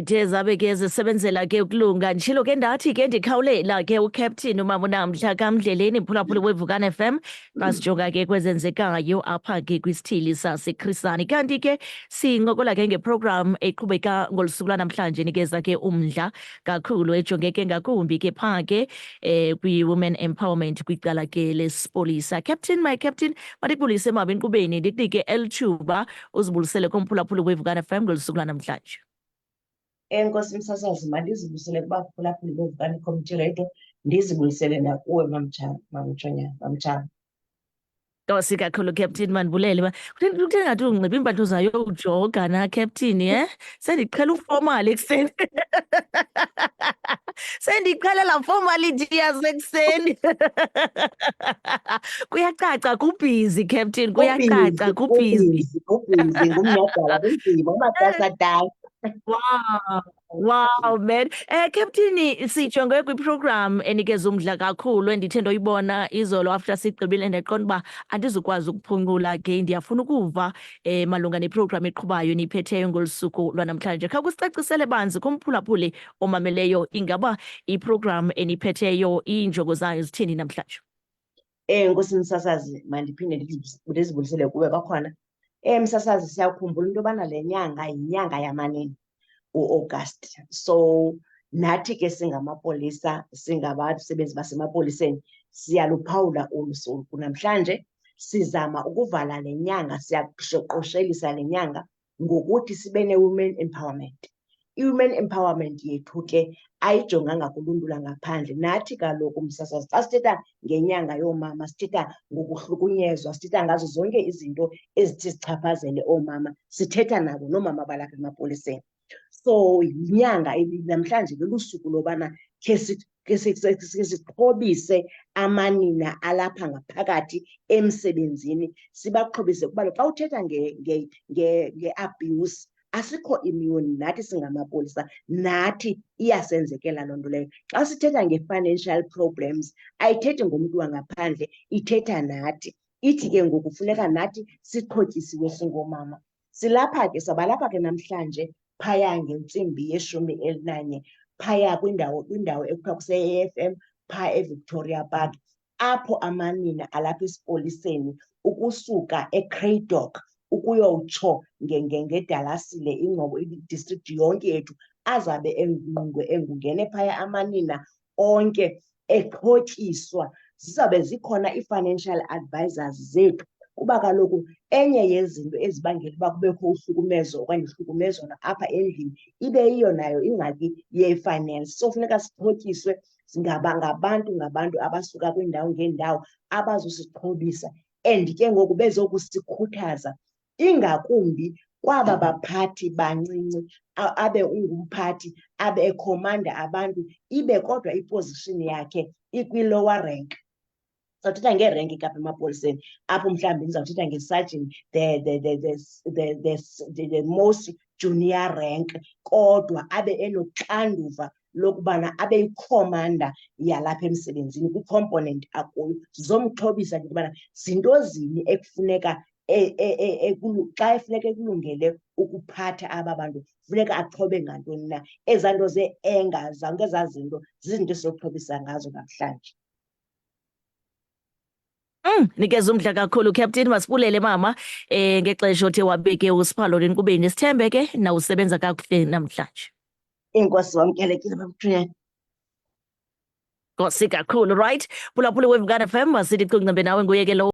Zabe ke zisebenzela ke ukulunga ndishilo ke ndathi ke ndikhawulela ke uCaptain uMama uNamhla kaMdleleni phulaphula weVukane FM qasijonga ke kwezenzekayo apha ke kwisithili saseKhrisani kanti ke sincokola ke ngeprogram eqhubeka ngolusuku lwanamhlanje nikeza ke umdla kakhulu ejongeke ngakumbi ke pha ke kwi-women empowerment kwicala ke lespolisa. Captain, my captain, mandikubulise mama enkqubeni ndikunike elithuba uzibulisele kumphulaphula weVukane FM ngolusuku lwanamhlanje. Enkosi msasazi mandizibuyisele kubaphulaphuli beVukane Community Radio, ndizibulisele nakuwe mamtshana. Nkosi kakhulu Captain mandibulele kuthe ngathi unxiba iimpahla zayo ujoga na Captain sendiqhela uformal ekuseni sendiqhela laa formality yasekuseni kuyacaca kubhizi Captain kuyacaca kubhizi ngumnyhadala kunzima umatasataya. Wow man. Captain, sijonge kwiprogram enikeza umdla kakhulu endithe ndoyibona izolo after sigqibile ndeqonda uba andizukwazi ukuphungula ke ndiyafuna ukuva malunga neprogram eqhubayo eniyiphetheyo ngolu suku lwanamhlanje. Khawusicacisele banzi kumphulaphuli omameleyo ingaba iprogram eniyiphetheyo iinjongo zayo zithini namhlanje? Nkosi msasazi mandiphinde ndizibulisele kuwe kwakhona. Msasazi siyakhumbula into yobana le nyanga yinyanga yamanina uAugust. So nathi ke singamapolisa singabasebenzi basemapoliseni siyaluphawula olu suku. Namhlanje sizama ukuvala le nyanga, siyakuqoshelisa le nyanga ngokuthi sibe ne-women empowerment. I-women empowerment yethu ke ayijonganga kuluntu langaphandle. Nathi kaloku msasazi xa sithetha ngenyanga yoomama sithetha ngokuhlukunyezwa, sithetha ngazo zonke izinto ezithi zichaphazele oomama, sithetha nabo noomama balapha emapoliseni. So yinyanga namhlanje lolusuku lobana ke sixhobise amanina alapha ngaphakathi emsebenzini, sibaxhobise kuba xa uthetha nge-abuse asikho immune nathi singamapolisa, nathi iyasenzekela loo nto leyo. Xa sithetha nge-financial problems ayithethi ngomntu wangaphandle, ithetha nathi. Ithi ke ngoku funeka nathi sixhotyisiwe singoomama. Sabalapha ke namhlanje phaya ngentsimbi ye-11 phaya kwindawo ekuthiwa kuse-AFM phaa eVictoria Park, apho amanina alapha esipoliseni ukusuka eCradock ukuyowutsho ngeDalasile ingcobo idistrict yonke yethu azabe engungene phaya amanina onke exhotyiswa. Zizawube zikhona ii-financial advisors zethu kuba kaloku enye yezinto ezibangela uba kubekho uhlukumezo okanye uhlukumezwana apha endlini ibe yiyo nayo ingxaki ye-finance. So funeka sixhotyiswe ngabantu abasuka kwiindawo ngeendawo abazosixhobisa and ke ngoku bezokusikhuthaza ingakumbi kwaba baphathi bancinci abe ungumphathi abe ekhomanda abantu ibe kodwa iposition yakhe ikwi-lower rank. Sawuthetha ngerenki kapha emapoliseni apho mhlawumbi ndizawuthetha nge-sergeant, the most junior rank, kodwa abe enoxanduva lokubana abe yikhomanda yalapha emsebenzini kwicomponent akuyo. Zizomxhobisa into yobana zinto zini ekufuneka xa efuneka ekulungele ukuphatha aba bantu funeka axhobe ngantoni na. Ezaa nto zee-anger zonke ezaa zinto zizinto esizoxhobisa ngazo namhlanje. Nikeza umdla kakhulu Captain, masibulele mama ngexesha othe wabeke usiphalo enkqubeni. Sithembe ke nawusebenza kakuhle namhlanje. Inkosi wamkelekile bamthuyane. Nkosi kakhulu, right? Phulaphula weVukane FM masithi kuncembe nawe nguye ke lo